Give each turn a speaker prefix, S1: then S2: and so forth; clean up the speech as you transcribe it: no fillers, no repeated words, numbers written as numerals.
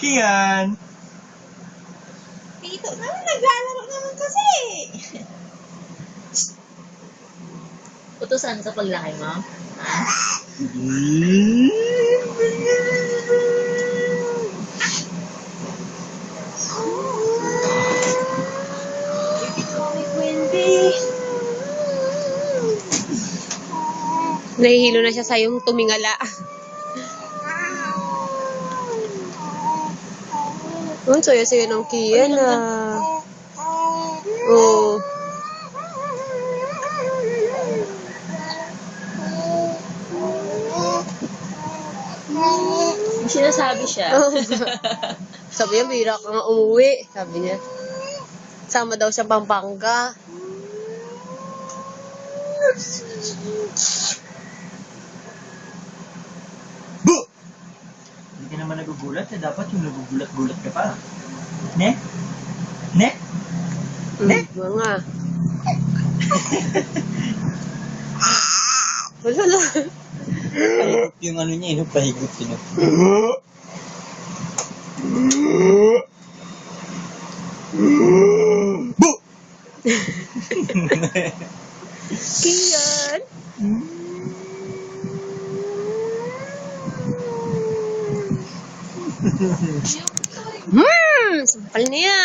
S1: Kian!
S2: Tito naman, naglalaro naman kasi. Utusan sa paglaki mo?
S3: Nahihilo na siya sa yung tumingala. Ang saya-saya ng Kian ah. Oo.
S2: May sinasabi siya.
S3: Sabi niya, bira ka nga umuwi. Sabi niya. Sama daw siya Pampanga.
S1: Bu! Hindi ka naman nagugulat eh. Dapat yung nagugulat-gulat ka pa. Ne? Ne? Ne?
S3: Mga. Wala lang.
S1: Pahigop yung ano niya, pahigop yun. Bu!
S3: Kian. Sampal niya.